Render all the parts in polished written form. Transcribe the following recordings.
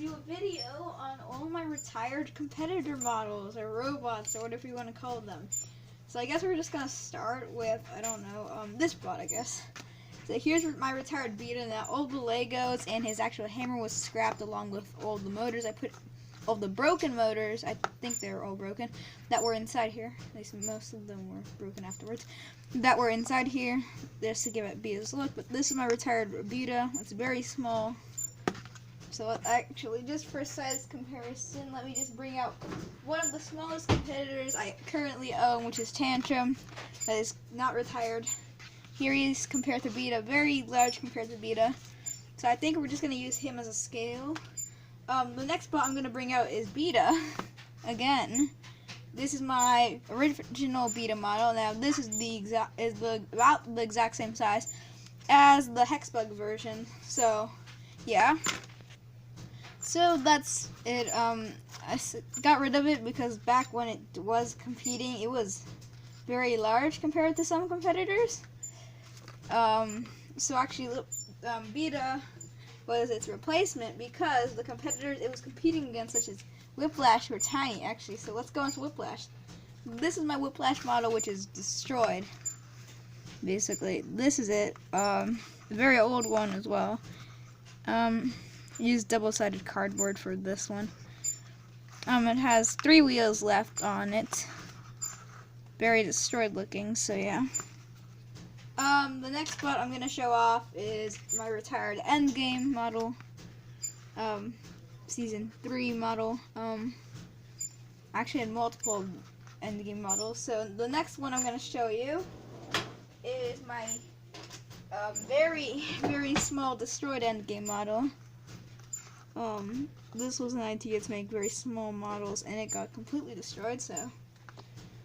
do a video on all my retired competitor models, or robots, or whatever you want to call them. So I guess we're just going to start with, I don't know, this bot, I guess. So here's my retired Beta. Now all the Legos and his actual hammer was scrapped along with all the motors. I put all the broken motors, I think they were all broken, that were inside here. At least most of them were broken afterwards. That were inside here, just to give it Beta's look. But this is my retired Beta. It's very small. So actually, just for size comparison, let me just bring out one of the smallest competitors I currently own, which is Tantrum. That is not retired. Here he is compared to Beta, very large compared to Beta. So I think we're just going to use him as a scale. The next bot I'm going to bring out is Beta, again. This is my original Beta model. Now this is about the exact same size as the Hexbug version. So yeah. So that's it. I got rid of it because back when it was competing, it was very large compared to some competitors. So actually, Beta was its replacement because the competitors it was competing against, such as Whiplash, were tiny actually. So let's go into Whiplash. This is my Whiplash model, which is destroyed. Basically, this is it. A very old one as well. Used double-sided cardboard for this one. It has 3 wheels left on it. Very destroyed looking, so yeah. The next bot I'm gonna show off is my retired Endgame model. Season 3 model. I actually had multiple Endgame models. So the next one I'm gonna show you is my very, very small destroyed Endgame model. This was an idea to make very small models, and it got completely destroyed, so,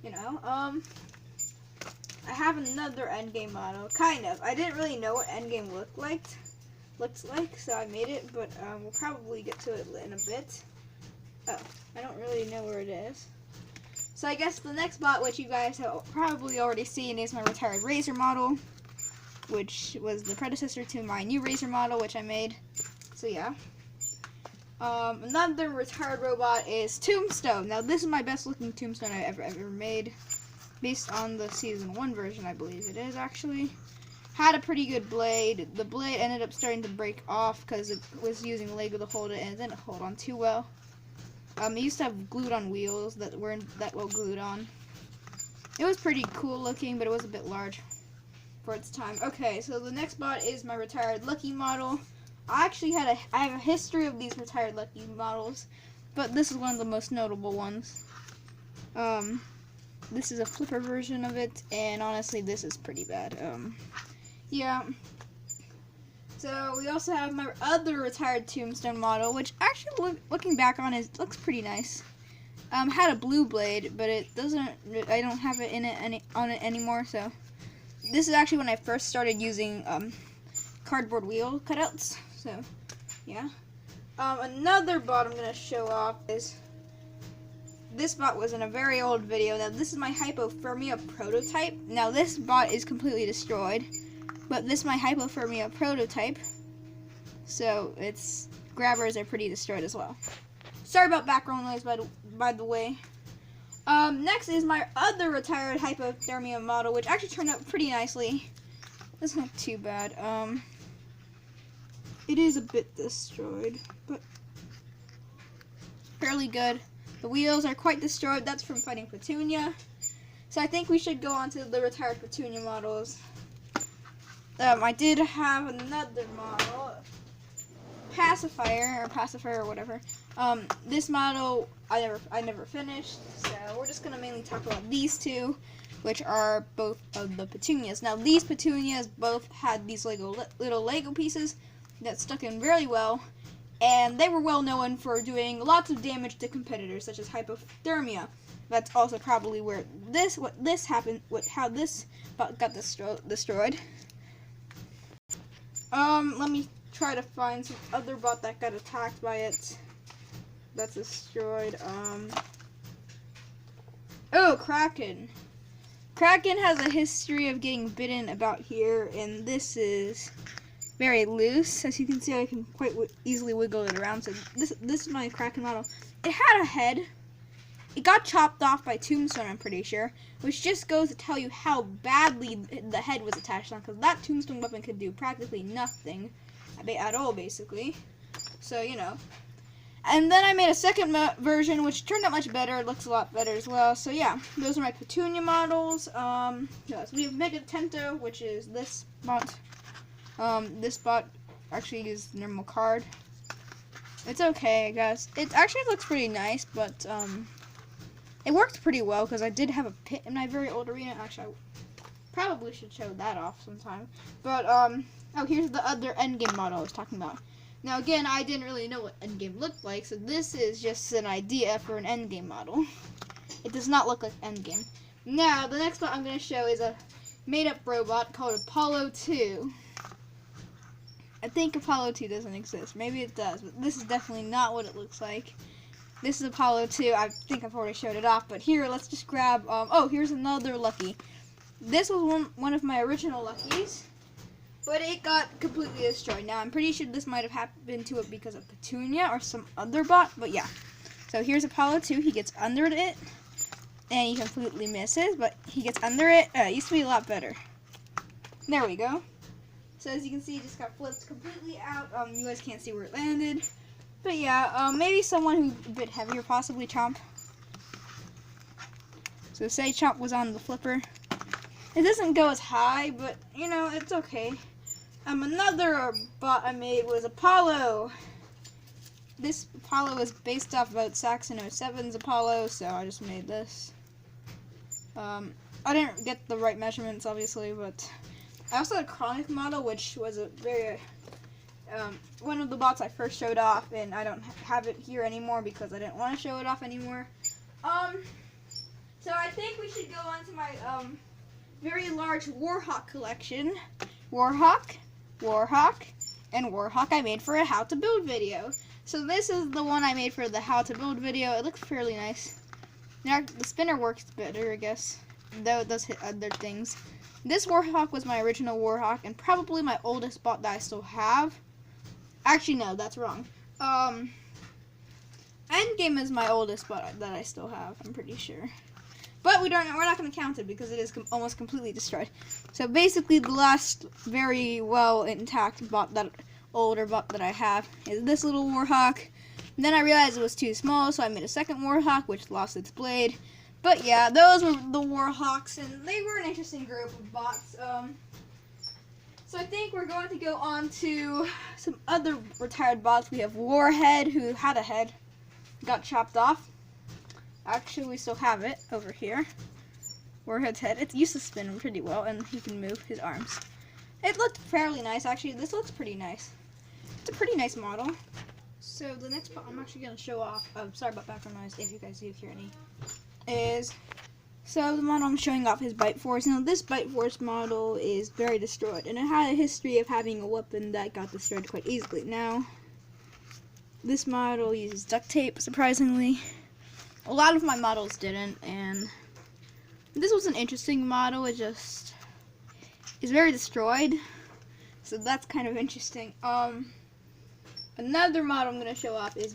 you know, I have another Endgame model, kind of. I didn't really know what Endgame looks like, so I made it, but, we'll probably get to it in a bit. Oh, I don't really know where it is. So I guess the next bot, which you guys have probably already seen, is my retired Razor model, which was the predecessor to my new Razor model, which I made, so yeah. Another retired robot is Tombstone. Now this is my best looking Tombstone I've ever made, based on the season 1 version, I believe it is actually. Had a pretty good blade. The blade ended up starting to break off because it was using Lego to hold it, and it didn't hold on too well. It used to have glued on wheels that weren't that well glued on. It was pretty cool looking, but it was a bit large for its time. Okay, so the next bot is my retired Lucky model. I have a history of these retired Lucky models, but this is one of the most notable ones. This is a flipper version of it, and honestly, this is pretty bad. Yeah. So we also have my other retired Tombstone model, which actually, looking back on it, looks pretty nice. Had a blue blade, but it doesn't. I don't have it on it anymore. So this is actually when I first started using cardboard wheel cutouts. So yeah. Another bot I'm gonna show off is this bot was in a very old video. Now this is my Hypothermia prototype. Now this bot is completely destroyed, but this is my Hypothermia prototype. So its grabbers are pretty destroyed as well. Sorry about background noise, by the way. Next is my other retired Hypothermia model, which actually turned out pretty nicely. It's not too bad. It is a bit destroyed, but fairly good. The wheels are quite destroyed. That's from fighting Petunia. So I think we should go on to the retired Petunia models. I did have another model, Pacifier or whatever. This model I never finished, so we're just gonna mainly talk about these two, which are both of the Petunias. Now these Petunias both had these little Lego pieces that stuck in very well, and they were well known for doing lots of damage to competitors, such as Hypothermia. That's also probably where how this bot got destroyed. Let me try to find some other bot that got attacked by it that's destroyed. Oh, Kraken. Kraken has a history of getting bitten about here, and this is very loose. As you can see, I can quite easily wiggle it around. So this is my Kraken model. It had a head. It got chopped off by Tombstone, I'm pretty sure, which just goes to tell you how badly the head was attached on, because that Tombstone weapon could do practically nothing at all, basically. So, you know. And then I made a second version, which turned out much better. It looks a lot better as well. So, yeah, those are my Petunia models. Yeah, so we have Mega Tento, which is this bot. This bot actually is normal card. It's okay, I guess. It actually looks pretty nice, but, it worked pretty well because I did have a pit in my very old arena. Actually, I probably should show that off sometime. But, oh, here's the other endgame model I was talking about. Now, again, I didn't really know what endgame looked like, so this is just an idea for an endgame model. It does not look like endgame. Now, the next one I'm going to show is a made-up robot called Apollo 2. I think Apollo 2 doesn't exist. Maybe it does, but this is definitely not what it looks like. This is Apollo 2. I think I've already showed it off, but here, let's just grab, oh, here's another Lucky. This was one of my original Luckies, but it got completely destroyed. Now, I'm pretty sure this might have happened to it because of Petunia or some other bot, but yeah. So here's Apollo 2. He gets under it, and he completely misses, but he gets under it. It used to be a lot better. There we go. So as you can see, it just got flipped completely out. You guys can't see where it landed. But yeah, maybe someone who's a bit heavier, possibly Chomp. So say Chomp was on the flipper. It doesn't go as high, but you know, it's okay. Another bot I made was Apollo. This Apollo is based off about Saxon 07's Apollo, so I just made this. I didn't get the right measurements, obviously, but I also had a Chronic model, which was a very one of the bots I first showed off, and I don't have it here anymore because I didn't want to show it off anymore. So I think we should go on to my very large Warhawk collection. Warhawk, and Warhawk I made for a how to build video. So this is the one I made for the how to build video. It looks fairly nice. Now the spinner works better, I guess, though it does hit other things. This Warhawk was my original Warhawk and probably my oldest bot that I still have. Actually, no, that's wrong. Endgame is my oldest bot that I still have, I'm pretty sure. But we're not going to count it because it is almost completely destroyed. So basically, the last very well intact bot, that older bot that I have, is this little Warhawk. And then I realized it was too small, so I made a second Warhawk, which lost its blade. But yeah, those were the Warhawks, and they were an interesting group of bots. So I think we're going to go on to some other retired bots. We have Warhead, who had a head, got chopped off. Actually, we still have it over here. Warhead's head. It used to spin pretty well, and he can move his arms. It looked fairly nice, actually. This looks pretty nice. It's a pretty nice model. So the next bot I'm actually going to show off, sorry about background noise if you guys do hear any, is, so the model I'm showing off is Bite Force. Now this Bite Force model is very destroyed, and it had a history of having a weapon that got destroyed quite easily. Now, this model uses duct tape, surprisingly. A lot of my models didn't, and this was an interesting model. It just is very destroyed, so that's kind of interesting. Another model I'm going to show off is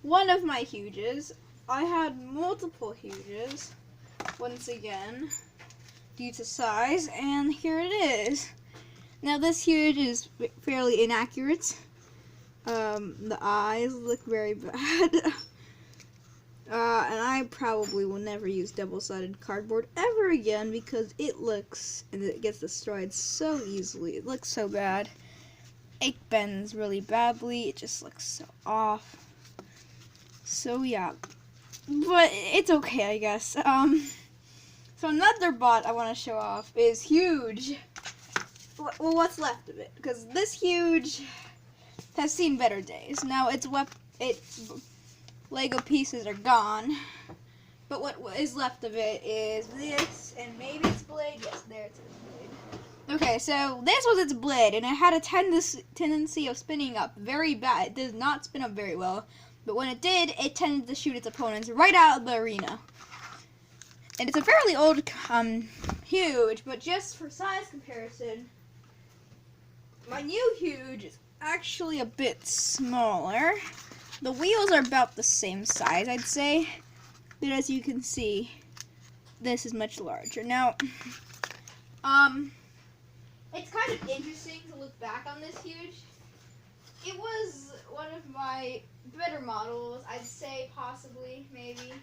one of my Huges. I had multiple Huges, once again, due to size, and here it is. Now this Huge is fairly inaccurate. The eyes look very bad. And I probably will never use double-sided cardboard ever again because it looks, and it gets destroyed so easily. It looks so bad. It bends really badly. It just looks so off. So yeah, but it's okay, I guess. So another bot I want to show off is Huge. Well, what's left of it? Because this Huge has seen better days. Now its Lego pieces are gone, but what is left of it is this, and maybe its blade. Yes, there it's its blade. Okay, so this was its blade, and it had a tendency of spinning up very bad. It does not spin up very well, but when it did, it tended to shoot its opponents right out of the arena. And it's a fairly old Huge, but just for size comparison, my new huge is actually a bit smaller. The wheels are about the same size, I'd say. But as you can see, this is much larger. Now, it's kind of interesting to look back on this huge. It was one of my better models, I'd say, possibly, maybe.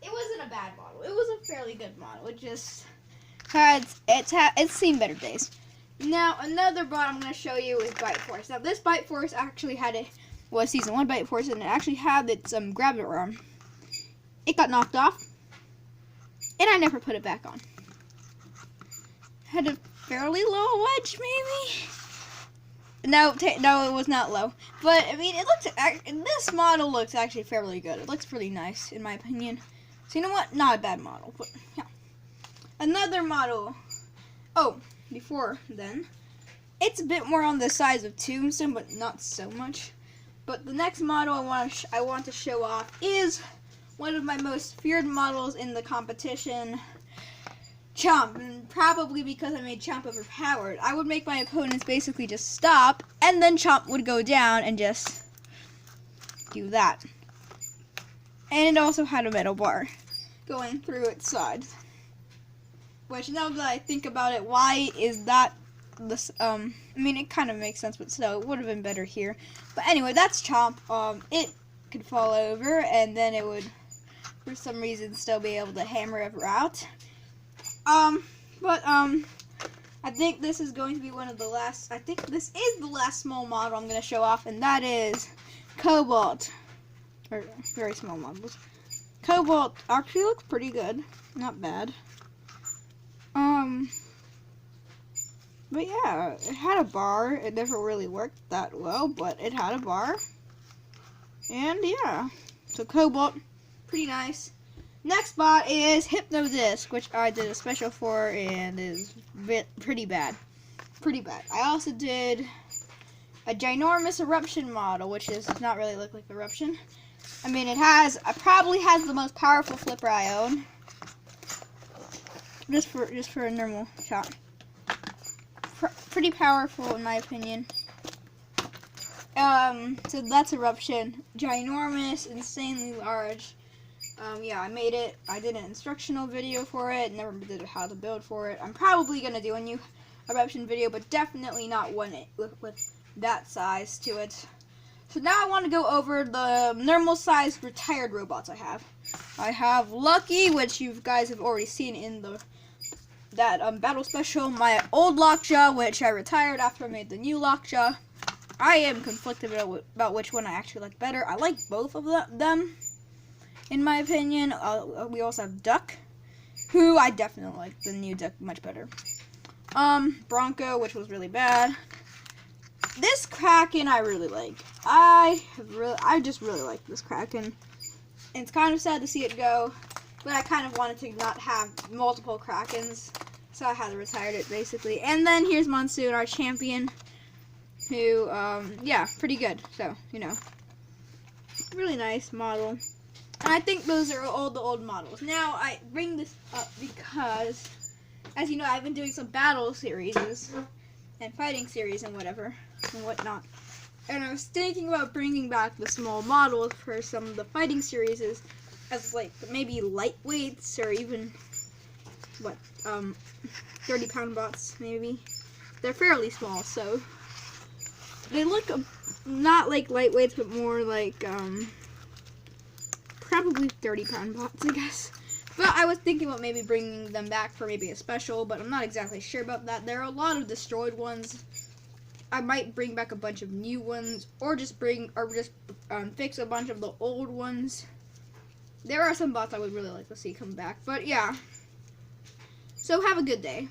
It wasn't a bad model. It was a fairly good model. It just had, it's seen better days. Now, another bot I'm going to show you is Bite Force. Now, this Bite Force actually had was Season 1 Bite Force, and it actually had its grabber arm. It got knocked off, and I never put it back on. Had a fairly low wedge, maybe? No, it was not low. But, I mean, this model looks actually fairly good. It looks pretty nice, in my opinion. So, you know what? Not a bad model, but, yeah. Another model. Oh, before then. It's a bit more on the size of Tombstone, but not so much. But the next model I want to show off is one of my most feared models in the competition, Chomp. And probably because I made Chomp overpowered, I would make my opponents basically just stop, and then Chomp would go down and just do that. And it also had a metal bar going through its sides. Which, now that I think about it, why is that this? I mean, it kind of makes sense, but still, it would have been better here. But anyway, that's Chomp. It could fall over, and then it would, for some reason, still be able to hammer it out. I think this is going to be one of the last. I think this is the last small model I'm going to show off, and that is Cobalt. Or very small models. Cobalt actually looks pretty good. Not bad. But yeah, it had a bar. It never really worked that well, but it had a bar. And yeah, so Cobalt, pretty nice. Next bot is Hypnodisc, which I did a special for and is pretty bad. Pretty bad. I also did a ginormous Eruption model, which does not really look like Eruption. I mean, it probably has the most powerful flipper I own. Just for a normal shot. Pretty powerful in my opinion. So that's Eruption. Ginormous, insanely large. Yeah, I made it. I did an instructional video for it. Never did how to build for it. I'm probably gonna do a new Eruption video, but definitely not one with that size to it. So now I want to go over the normal-sized retired robots I have. I have Lucky, which you guys have already seen in that battle special. My old Lockjaw, which I retired after I made the new Lockjaw. I am conflicted about which one I actually like better. I like both of them, in my opinion. We also have Duck, who I definitely like the new Duck much better. Bronco, which was really bad. This Kraken I really like. I just really like this Kraken. And it's kind of sad to see it go, but I kind of wanted to not have multiple Krakens, so I had to retire it basically. And then here's Monsoon, our champion, who, yeah, pretty good. So, you know, really nice model. And I think those are all the old models. Now, I bring this up because, as you know, I've been doing some battle series and fighting series and whatever and whatnot. And I was thinking about bringing back the small models for some of the fighting series as like maybe lightweights or even what 30-pound bots maybe. They're fairly small, so they look not like lightweights but more like probably 30-pound bots, I guess. But I was thinking about maybe bringing them back for maybe a special, but I'm not exactly sure about that. There are a lot of destroyed ones. I might bring back a bunch of new ones, or just fix a bunch of the old ones. There are some bots I would really like to see come back, but yeah. So have a good day.